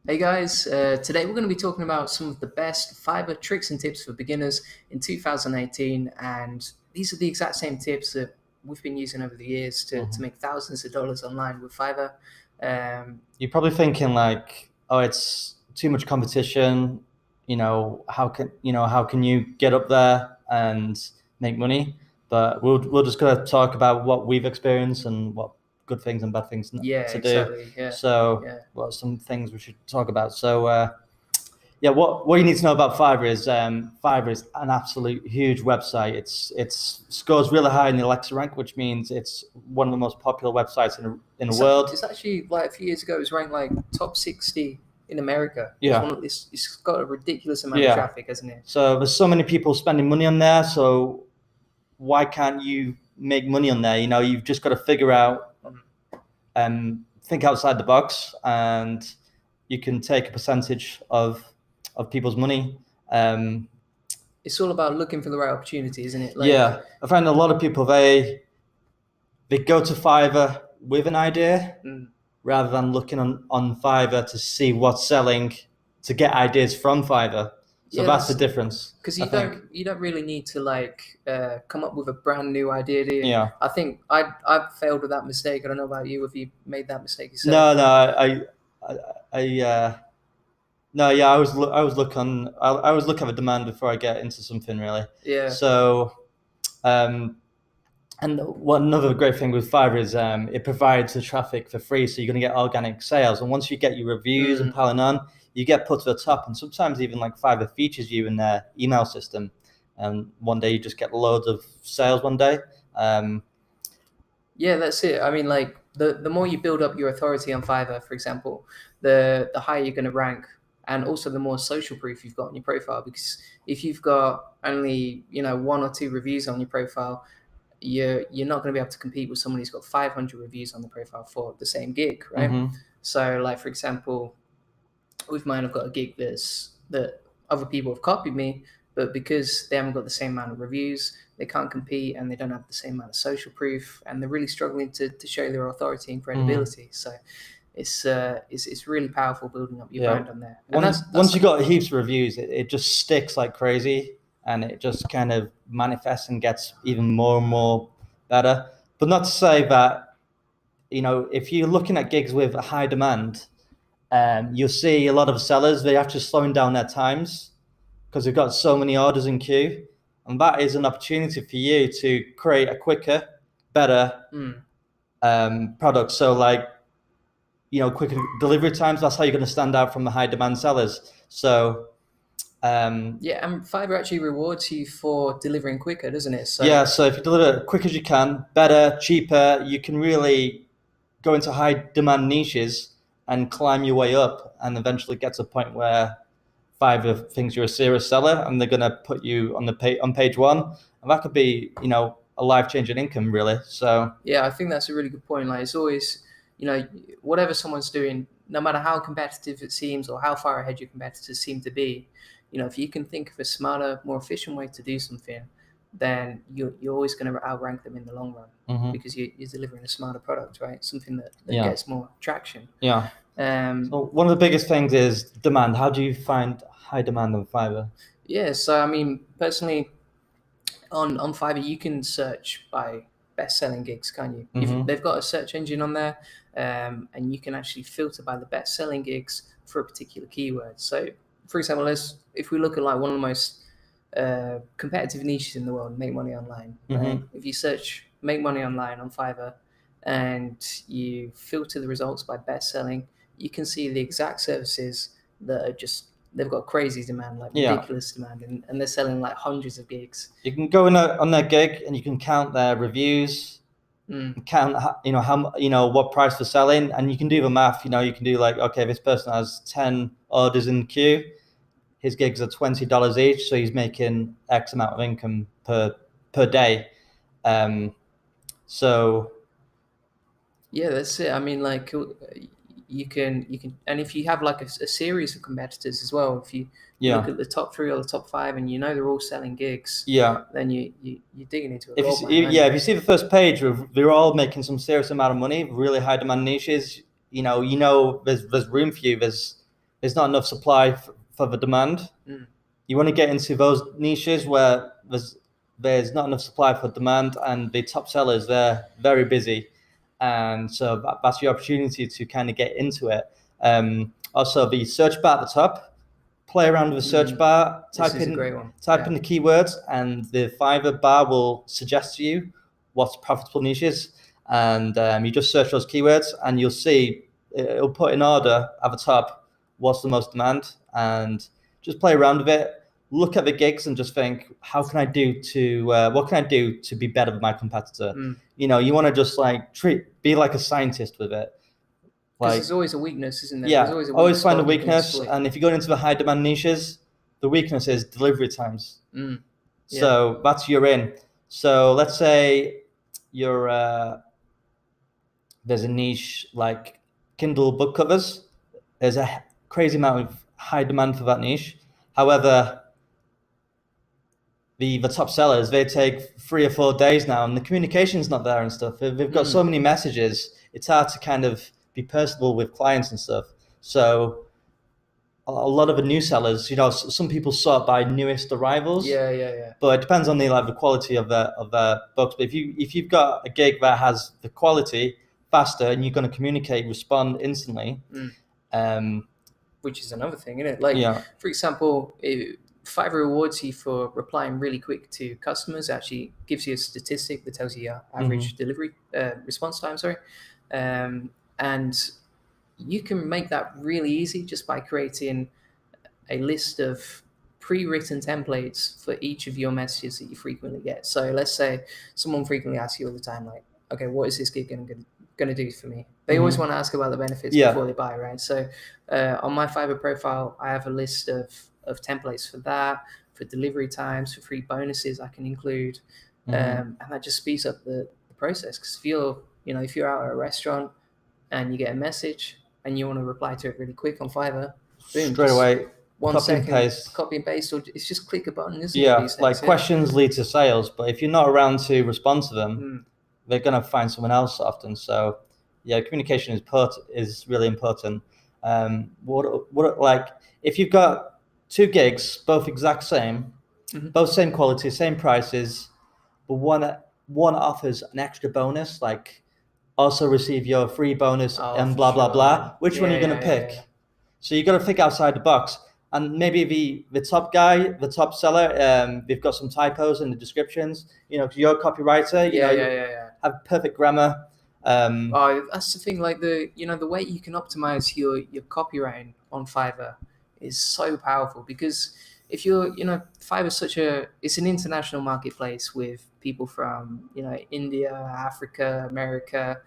Hey guys, today we're going to be talking about some of the best Fiverr tricks and tips for beginners in 2018, and these are the exact same tips that we've been using over the years to Mhm. make thousands of dollars online with Fiverr. You're probably thinking like, oh, it's too much competition. How can you get up there and make money? But we're just gonna talk about what we've experienced and what good things and bad things Yeah, to do. exactly. Yeah, So, yeah. what are some things we should talk about? So, yeah, what you need to know about Fiverr is an absolute huge website. It's scores really high in the Alexa rank, which means it's one of the most popular websites in the It's world. it's actually like a few years ago. It was ranked like top 60 in America. It's Yeah. one of it's got a ridiculous amount of Yeah. traffic, hasn't it? So there's so many people spending money on there. So why can't you make money on there? You've just got to figure out, Mm. think outside the box, and you can take a percentage of people's money. Um, It's all about looking for the right opportunity, isn't it? Like, yeah, I find a lot of people they go to Fiverr with an idea mm, rather than looking on Fiverr to see what's selling to get ideas from Fiverr. So yeah, that's the that's difference, because I think. you don't really need to like come up with a brand new idea, do you? Yeah. I think I've failed with that mistake. I don't know about you if you made that mistake No, yourself. no, I no, yeah, I was looking, I was looking at the demand before I get into something really. Yeah. So, um, and what another great thing with Fiverr is it provides the traffic for free, so you're going to get organic sales. And once you get your reviews and Mm. piling on, you get put to the top. And sometimes even like Fiverr features you in their email system. And one day you just get loads of sales one day. Um, Yeah, that's it. I mean, like the more you build up your authority on Fiverr, for example, the higher you're going to rank, and also the more social proof you've got on your profile. Because if you've got only one or two reviews on your profile, you're not going to be able to compete with someone who's got 500 reviews on the profile for the same gig, right? mhm. So, like for example, with mine, I've got a gig that other people have copied me, but because they haven't got the same amount of reviews, they can't compete and they don't have the same amount of social proof, and they're really struggling to show their authority and Mhm. credibility. So it's really powerful building up your Yeah. brand on there, and that's Once you something. got heaps of reviews, it just sticks like crazy, and it just kind of manifests and gets even more and more better. But not to say that, if you're looking at gigs with a high demand, you'll see a lot of sellers, they have to slowing down their times because they've got so many orders in queue. And that is an opportunity for you to create a quicker, better Mm. product. So like, quicker delivery times, that's how you're going to stand out from the high demand sellers. So Yeah, and Fiverr actually rewards you for delivering quicker, doesn't it? So yeah, so if you deliver it quick as you can, better, cheaper, you can really go into high demand niches and climb your way up and eventually get to a point where Fiverr thinks you're a serious seller and they're going to put you on on page one. And that could be, a life changing income really. So yeah, I think that's a really good point. Like it's always, whatever someone's doing, no matter how competitive it seems or how far ahead your competitors seem to be, if you can think of a smarter, more efficient way to do something, then you're always going to outrank them in the long run mhm. because you're delivering a smarter product, right? Something that Yeah, gets more traction. yeah. Um, So one of the biggest things is demand. How do you find high demand on Fiverr? yeah, so I mean, personally, on Fiverr, you can search by best-selling gigs, can you? Hmm. They've got a search engine on there, and you can actually filter by the best-selling gigs for a particular keyword. So, for example, if we look at like one of the most competitive niches in the world, make money online, right? Hmm. If you search make money online on Fiverr and you filter the results by best-selling, you can see the exact services that are just they've got crazy demand, like Yeah. ridiculous demand, and they're selling like hundreds of gigs. You can go on their gig and you can count their reviews, Mm. count how what price they're selling, and you can do the math. You can do like, okay, this person has 10 orders in the queue. His gigs are $20 each, so he's making X amount of income per day. Um, so Yeah, that's it. I mean, like you can, and if you have like a series of competitors as well, if you look yeah, at the top three or the top five, and they're all selling gigs, yeah. then you're digging into a If you gold see, mine, aren't yeah, you? if you see the first page, they're all making some serious amount of money, really high demand niches. There's room for you. there's not enough supply for the demand. You want to get into those niches where there's not enough supply for demand, and the top sellers, they're very busy, and so that's your opportunity to kind of get into it. Also, the search bar at the top, play around with the search bar, This is a great one. in the keywords, and the Fiverr bar will suggest to you what's profitable niches, and you just search those keywords, and you'll see it'll put in order at the top what's the most demand, and just play around with it. Look at the gigs and just think, what can I do to be better than my competitor? You know, you want to just like be like a scientist with it. Because there's always a weakness, isn't there? Yeah, There's always find a weakness, and if you go into the high demand niches, the weakness is delivery times. So that's you're in. So let's say you're there's a niche like Kindle book covers. There's a crazy amount of high demand for that niche. However, the top sellers, they take 3 or 4 days now, and the communication's not there and stuff. They've got so many messages, it's hard to kind of be personable with clients and stuff. So a lot of the new sellers, you know, some people sort by newest arrivals. Yeah. But it depends on the quality of the books. But if you've got a gig that has the quality faster, and you're going to communicate, respond instantly, which is another thing, isn't it? Like, for example, Fiverr rewards you for replying really quick to customers. Actually gives you a statistic that tells you your average delivery response time. And you can make that really easy just by creating a list of pre-written templates for each of your messages that you frequently get. So let's say someone frequently asks you all the time, like, okay, what is this gig going to do for me? They always want to ask about the benefits before they buy, right? So on my Fiverr profile, I have a list of templates for that, for delivery times, for free bonuses I can include, and that just speeds up the process. Because if you're out at a restaurant and you get a message and you want to reply to it really quick on Fiverr, boom, straight away, 1 second, copy and paste, or it's just click a button, isn't it? Yeah, like questions lead to sales, but if you're not around to respond to them, they're going to find someone else often. So yeah, communication is really important. Like if you've got 2 gigs, both exact same, both same quality, same prices, but one offers an extra bonus, like also receive your free bonus and blah blah blah. Which one are you going to pick? So you got to think outside the box. And maybe the top guy, the top seller, they've got some typos in the descriptions. You know, because you're a copywriter, you have perfect grammar. That's the thing. Like the way you can optimize your copywriting on Fiverr is so powerful, because if Fiverr it's an international marketplace with people from India, Africa, America,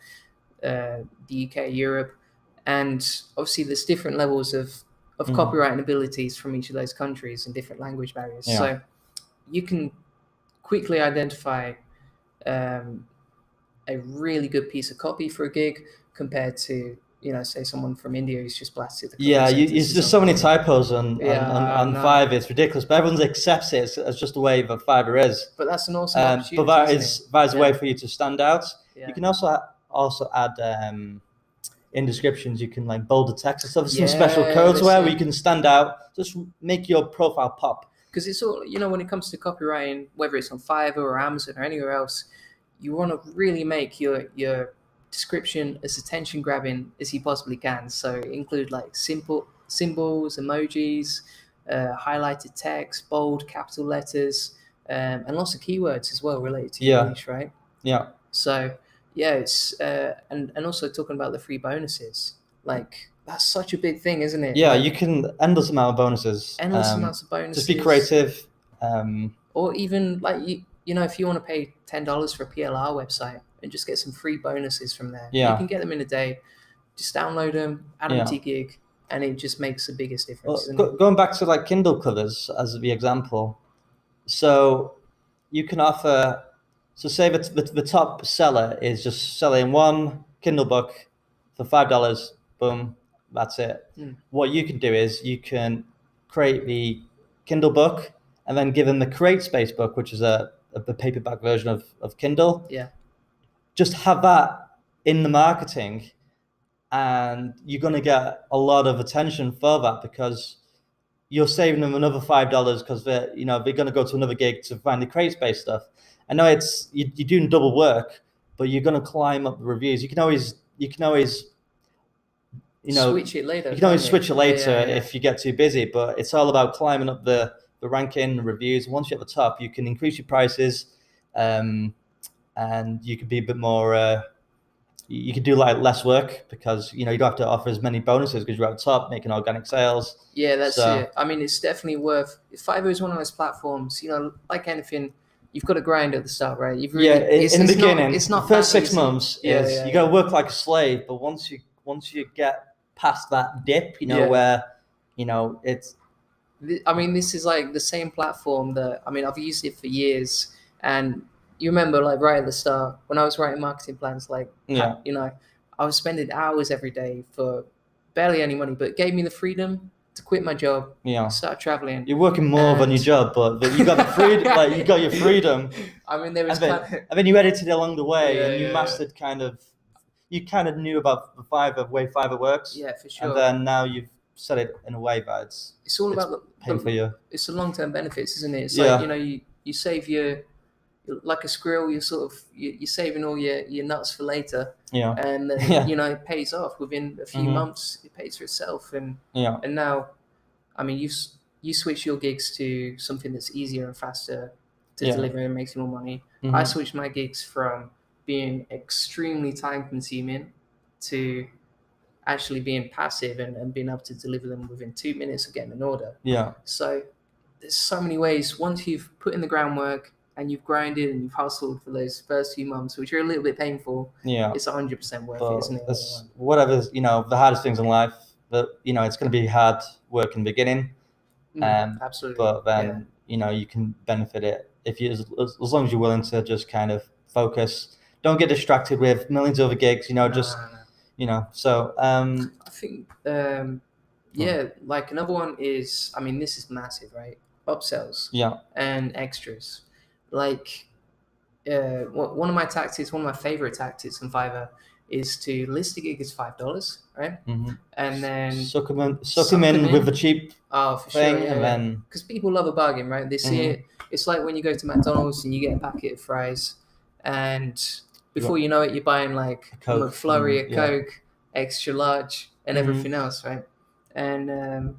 the UK, Europe, and obviously there's different levels of copywriting abilities from each of those countries and different language barriers. So you can quickly identify a really good piece of copy for a gig compared to say someone from India who's just blasted the there's just so many typos on Fiverr. It's ridiculous, but everyone accepts it as just the way that Fiverr is. But that's an awesome opportunity. But that is a way for you to stand out. You can also add in descriptions, you can like bold the text and stuff. Some special codes where you can stand out, just make your profile pop. Because it's all, when it comes to copywriting, whether it's on Fiverr or Amazon or anywhere else, you want to really make your description as attention grabbing as you possibly can. So include like simple symbols, emojis, highlighted text, bold capital letters, and lots of keywords as well related to your niche, right? Yeah. So it's and also talking about the free bonuses, like that's such a big thing, isn't it? Yeah, like, you can endless amount of bonuses. Endless amounts of bonuses. Just be creative. Or even like if you want to pay $10 for a PLR website and just get some free bonuses from there, you can get them in a day. Just download them, add them to your gig, and it just makes the biggest difference. Going back to like Kindle covers as the example, so you can offer. So say that the top seller is just selling one Kindle book for $5. Boom, that's it. What you can do is you can create the Kindle book and then give them the Create Space book, which is a paperback version of Kindle. Yeah. Just have that in the marketing, and you're going to get a lot of attention for that because you're saving them another $5 because they're they're going to go to another gig to find the crate space stuff. I know you're doing double work, but you're going to climb up the reviews. You can always Switch it later, you can always can't you? switch it Yeah, later yeah, yeah. if you get too busy. But it's all about climbing up the ranking, the reviews. Once you're at the top, you can increase your prices, um, and you can be a bit more. You could do like less work because you don't have to offer as many bonuses because you're at the top making organic sales. Yeah, that's So it. I mean, it's definitely worth. Fiverr is one of those platforms. Like anything, you've got to grind at the start, right? You've yeah, really. It's in the it's not beginning, it's the not first that 6 months easy. Yeah, is yeah, you got yeah. to work like a slave. But once you get past that dip, Yeah. where it's I mean, this is like the same platform that I mean, I've used it for years, and you remember, like right at the start when I was writing marketing plans, like yeah, I was spending hours every day for barely any money, but it gave me the freedom to quit my job, yeah. start traveling, You're working more than your and job, but you got the freedom, like you got your freedom, I mean, there was and then kind of and then you edited along the way, yeah, and you yeah, yeah, mastered you kind of knew about the Fiverr way Fiverr works, yeah, for and sure. then now you've said it in a way that It's all it's about paying for you. it's the long term benefits, isn't it? It's like Yeah, you save your like a squirrel, you're sort of you're saving all your nuts for later, yeah, and then yeah, it pays off within a few hmm, months. It pays for itself, yeah, and now, I mean, you switch your gigs to something that's easier and faster to yeah, deliver and makes you more money. I hmm, switched my gigs from being extremely time consuming to actually being passive and being able to deliver them within 2 minutes of getting an order. yeah, So there's so many ways. Once you've put in the groundwork and you've grinded and you've hustled for those first few months, which are a little bit painful, yeah. it's 100% worth it, But isn't it? All it's around. whatever the hardest things in life. But it's going to be hard work in the beginning. Absolutely. But Yeah. then you can benefit it if you as long as you're willing to just kind of focus. Don't get distracted with millions of other gigs. No, Just no, no. so I think, oh, yeah, like another one is, I mean, this is massive, right? Upsells yeah, and extras. Like, one of my tactics, one of my favorite tactics in Fiverr is to list a gig as $5, right? hmm, And then suck 'em suck them in with a in. cheap Oh, for sure, thing, yeah, and yeah. then Because people love a bargain, right? They see hmm, it. It's like when you go to McDonald's and you get a packet of fries, and you before got you know it, you're buying like a a Coke McFlurry, and a yeah, Coke, extra large, and hmm, everything else, right? And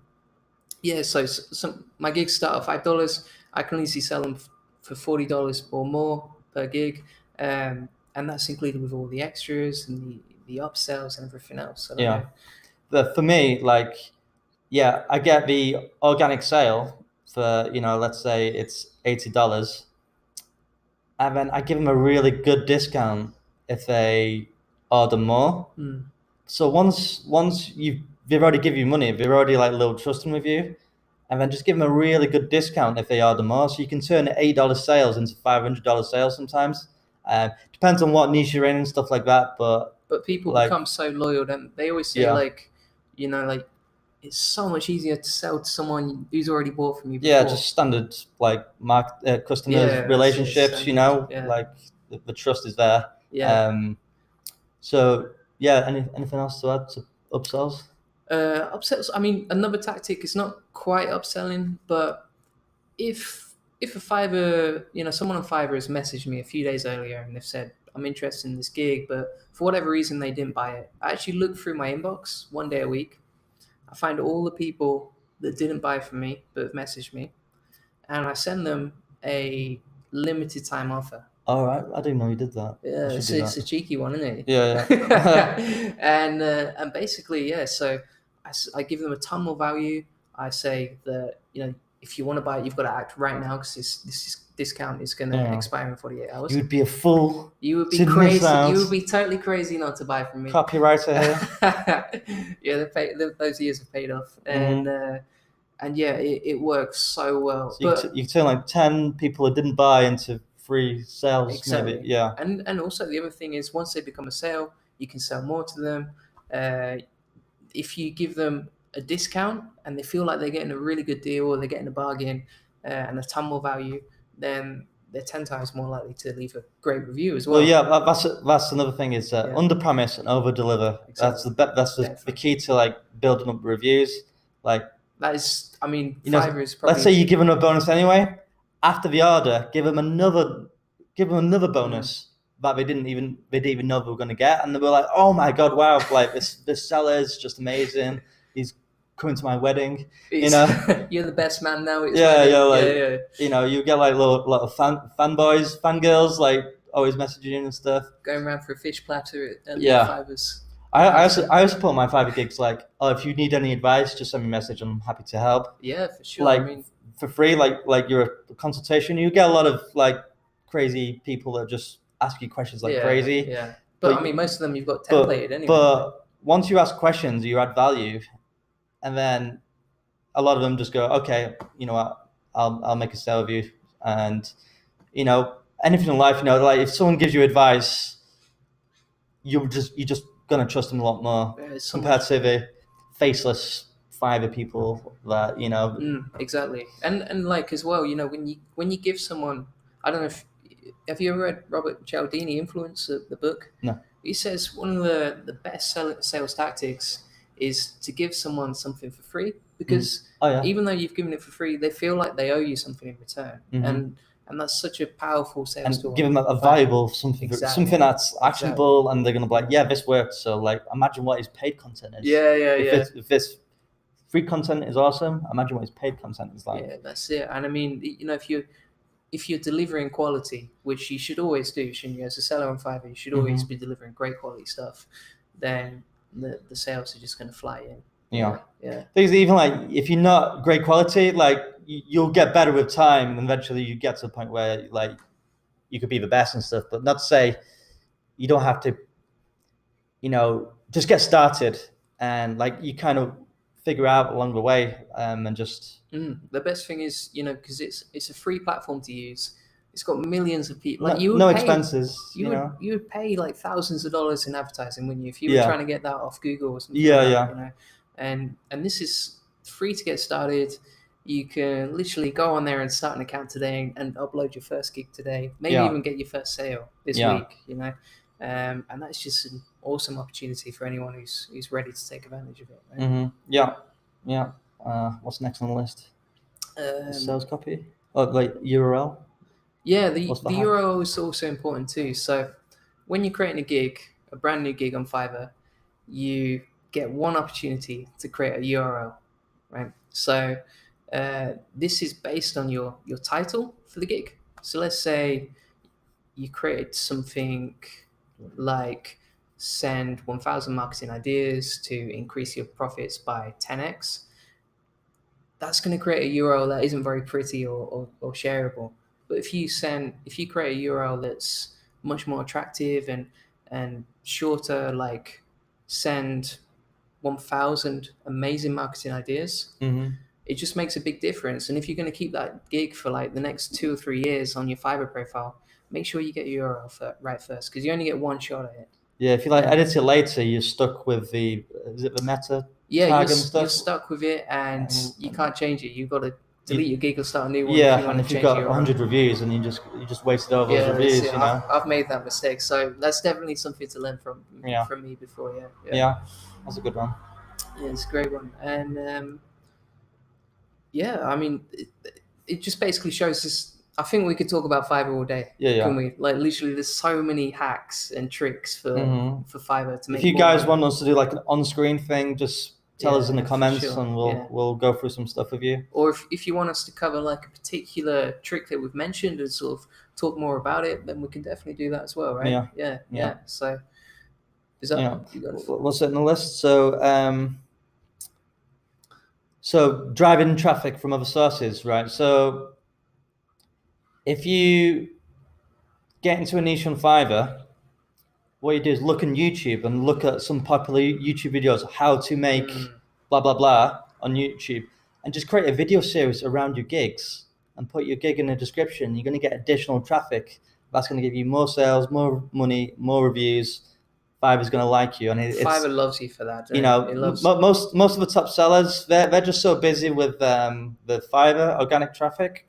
yeah, so some my gigs start at $5. I can easily sell them for $40 or more per gig, and that's included with all the extras and the upsells and everything else. I don't yeah. know. But for me, like yeah, I get the organic sale for let's say it's $80, and then I give them a really good discount if they order more. Mm. So once they've already give you money, they're already like a little trusting with you, and then just give them a really good discount if they order more. So you can turn $8 sales into $500 sales sometimes. Depends on what niche you're in and stuff like that. But But people like become so loyal, and they always say yeah, like, like it's so much easier to sell to someone who's already bought from you yeah, before. just standard like customers Yeah, that's it. relationships. Standard. Yeah, Like the trust is there. yeah. Um, so yeah, anything else to add to upsells? Upsells. I mean, another tactic is not quite upselling, but if a Fiverr, someone on Fiverr has messaged me a few days earlier and they've said I'm interested in this gig, but for whatever reason they didn't buy it. I actually look through my inbox one day a week. I find all the people that didn't buy from me but have messaged me, and I send them a limited time offer. All right, I didn't know you did that. I Yeah, should it's, do it's that. a cheeky one, isn't Yeah, yeah. it? And basically, yeah. So I give them a ton more value. I say that if you want to buy it, you've got to act right now because this discount is going to Yeah. expire in 48 You hours. would be a fool You would be to miss crazy. You out. would be totally crazy not to buy from me. Copywriter here. Yeah, those years have paid off, Hmm. and yeah, it works so well. So But you can turn like 10 people who didn't buy into free sales, maybe. exactly, Yeah. and also the other thing is once they become a sale, you can sell more to them. Uh, if you give them a discount and they feel like they're getting a really good deal or they're getting a bargain and a ton more value, then they're 10 times more likely to leave a great review as Well, well. yeah, that's another thing is under promise and over deliver. Exactly. That's the key to like building up reviews. Like, That is, I mean, you know, Fiverr is let's say probably. you're giving them a bonus anyway. After the order, give them another bonus that they didn't even know they were going to get, and they were like, "Oh my god, wow! Like this seller is just amazing. He's coming to my wedding." You know, You're the best man now. It's yeah, wedding. yeah, like Yeah. you know, you get like little fanboys, fangirls, like always messaging you and stuff. Going around for a fish platter at Yeah. Fiverr's. I also put my Fiverr gigs like, oh, if you need any advice, just send me a message. I'm happy to help. Yeah, for sure. Like I mean, for free, like your consultation, you get a lot of like crazy people that just ask you questions like crazy. Yeah. But I mean, most of them you've got But templated anyway. but once you ask questions, you add value, and then a lot of them just go, okay, you know what, I'll make a sale with you, and you know anything in life, you know, like if someone gives you advice, you're just gonna trust them a lot more compared to the faceless Fiverr people that you know. Exactly. And like as well, you know, when you give someone, I don't know if have you ever read Robert Cialdini Influence, the book? No. He says one of the best sales tactics is to give someone something for free because Oh yeah. even though you've given it for free, they feel like they owe you something in return, and that's such a powerful sales tool. And give them a valuable something, something that's actionable, and they're gonna be like, yeah, this worked. So like, imagine what his paid content is. If this free content is awesome, imagine what his paid content is like. Yeah, that's it. And I mean, you know, if you're delivering quality, which you should always do, shouldn't you? As a seller on Fiverr, you should always be delivering great quality stuff. Then the sales are just going to fly in. Yeah. Yeah. Because even like if you're not great quality, like you'll get better with time, and eventually you get to a point where like you could be the best and stuff. But not to say you don't have to, you know, just get started and like you kind of figure out along the way, and just. The best thing is, you know, because it's a free platform to use. It's got millions of people. Like no expenses. You would pay like thousands of dollars in advertising, wouldn't you, if you were trying to get that off Google or something? Yeah, like that, yeah. You know, and this is free to get started. You can literally go on there and start an account today and upload your first gig today. Maybe even get your first sale this week. You know, and that's just an awesome opportunity for anyone who's ready to take advantage of it. Right? Yeah. What's next on the list? Sales copy? Oh, like URL? Yeah, the URL is also important too. So when you're creating a brand new gig on Fiverr, you get one opportunity to create a URL, right? So this is based on your title for the gig. So let's say you create something like send 1,000 marketing ideas to increase your profits by 10x. That's going to create a URL that isn't very pretty or shareable. But if you create a URL that's much more attractive and shorter, like send 1,000 amazing marketing ideas, it just makes a big difference. And if you're going to keep that gig for like the next 2 or 3 years on your Fiverr profile, make sure you get your URL right first because you only get one shot at it. Yeah, if you like edit it later, you're stuck with the meta tag and stuff. You're stuck with it, and you can't change it. You've got to delete your gig or start a new one. Yeah, if you want if to you've change got 100 reviews and you just wasted all those reviews, you know. I've made that mistake, so that's definitely something to learn from me before. Yeah, that's a good one. Yeah, it's a great one, and I mean, it just basically shows this. I think we could talk about Fiverr all day. Can we? Like literally, there's so many hacks and tricks for Fiverr to make. If you guys want us to do like an on-screen thing, just tell us in the comments, and we'll go through some stuff with you. Or if you want us to cover like a particular trick that we've mentioned and sort of talk more about it, then we can definitely do that as well, right? Yeah. So is that what's it on the list? So driving traffic from other sources, right? So if you get into a niche on Fiverr, what you do is look on YouTube and look at some popular YouTube videos, how to make blah, blah, blah on YouTube, and just create a video series around your gigs and put your gig in the description. You're going to get additional traffic. That's going to give you more sales, more money, more reviews. Fiverr's going to like you. And Fiverr loves you for that. You know, most of the top sellers, they're just so busy with the Fiverr organic traffic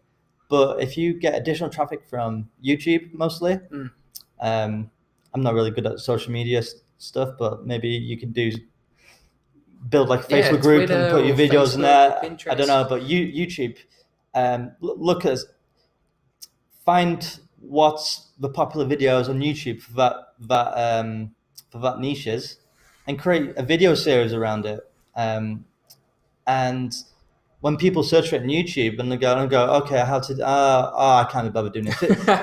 But if you get additional traffic from YouTube mostly, I'm not really good at social media stuff, but maybe you could build like a Yeah, Facebook group and Twitter put your or videos in Facebook or there. I don't know, Pinterest. but YouTube, look at find what's the popular videos on YouTube for that niches, and create a video series around it. And when people search for it on YouTube and they go, okay, how to? I can't be bothered doing this.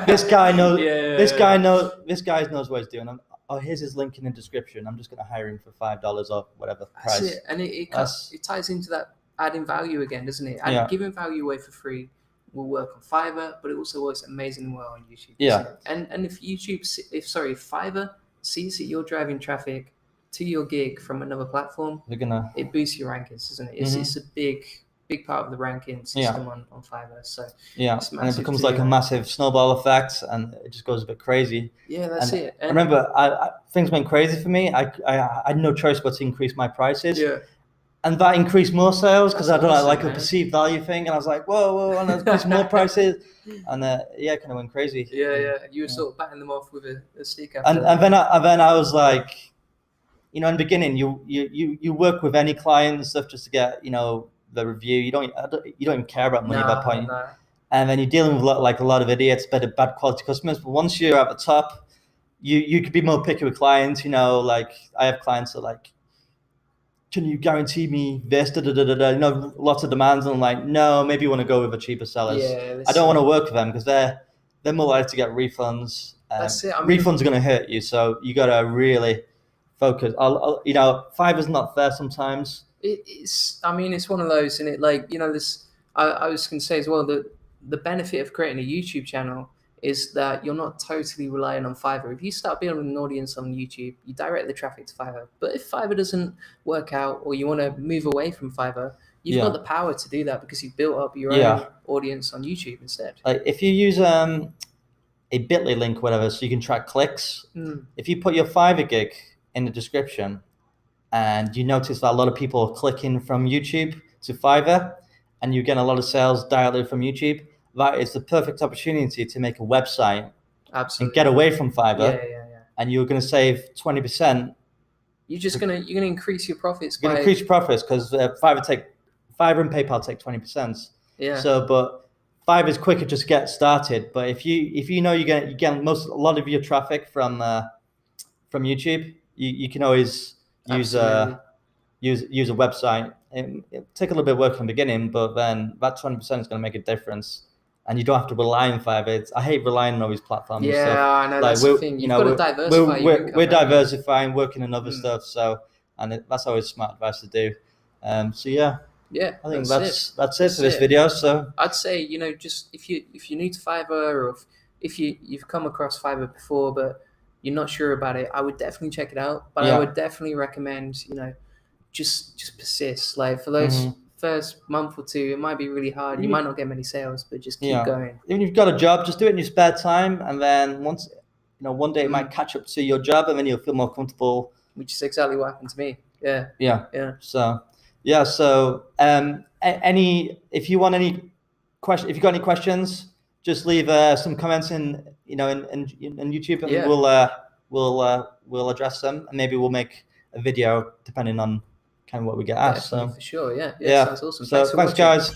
This guy knows. Yeah. This guy knows what he's doing. Oh, here's his link in the description. I'm just going to hire him for $5 or whatever That's price. it, and That's it ties into that adding value again, doesn't it? And yeah, giving value away for free will work on Fiverr, but it also works amazingly well on YouTube. yeah. doesn't it? And if if Fiverr sees that you're driving traffic to your gig from another platform, They're gonna. it boosts your rankings, doesn't it? It's a big part of the ranking system on Fiverr. So Yeah, it's and it massive becomes to like a massive snowball effect, and it just goes a bit crazy. Yeah, that's And it. I remember, things went crazy for me. I had no choice but to increase my prices, Yeah, and that increased more sales because I That's don't know, awesome, like a man. perceived value thing, and I was like, whoa, and I increased more prices, and yeah, it kind of went crazy. yeah. You were sort of batting them off with a stick after that. And then I was like, in the beginning, you work with any client and stuff just to get the review. You don't even care about money at that point. Nah. And then you're dealing with a lot of idiots, bad quality customers. But once you're at the top, you could be more picky with clients. Like I have clients that are like, can you guarantee me this? Lots of demands, and I'm like, no, maybe you want to go with the cheaper sellers. Yeah, I don't want to work with them because they're more likely to get refunds. That's it. I mean, Refunds are going to hurt you, so you got to really focus. Fiverr's not fair sometimes. it's. I mean, it's one of those, and it like this. I was going to say as well that the benefit of creating a YouTube channel is that you're not totally relying on Fiverr. If you start building an audience on YouTube, you direct the traffic to Fiverr. But if Fiverr doesn't work out, or you want to move away from Fiverr, you've got the power to do that because you've built up your own audience on YouTube instead. Like if you use a Bitly link, whatever, so you can track clicks. If you put your Fiverr gig in the description, and you notice that a lot of people are clicking from YouTube to Fiverr, and you get a lot of sales directly from YouTube, that is the perfect opportunity to make a website and get away from Fiverr. Yeah. And you're going to save 20%. You're gonna increase your profits. You're going to increase your profits because Fiverr and PayPal take 20%. Yeah. So, but Fiverr is quicker just to get started. But if you know you get a lot of your traffic from YouTube, you can always use a website. It'll take a little bit of work in the beginning, but then that 20% is going to make a difference, and you don't have to rely on Fiverr. I hate relying on all these platforms. Yeah, and stuff. I know that's the thing. You've got to diversify. We're diversifying, working on other stuff. So, that's always smart advice to do. So yeah. Yeah, I think that's it for this video. So I'd say just if you're new to Fiverr, or if you've come across Fiverr before but you're not sure about it, I would definitely check it out. But I would definitely recommend just persist. Like for those first month or two, it might be really hard. You might not get many sales, but just keep going. Even if you've got a job, just do it in your spare time, and then once one day it might catch up to your job, and then you'll feel more comfortable. Which is exactly what happened to me. Yeah. So. Yeah. So, if you got any questions, just leave some comments in YouTube, and we'll address them, and maybe we'll make a video depending on kind of what we get asked. Definitely, so for sure. Yeah. Sounds awesome. So thanks guys.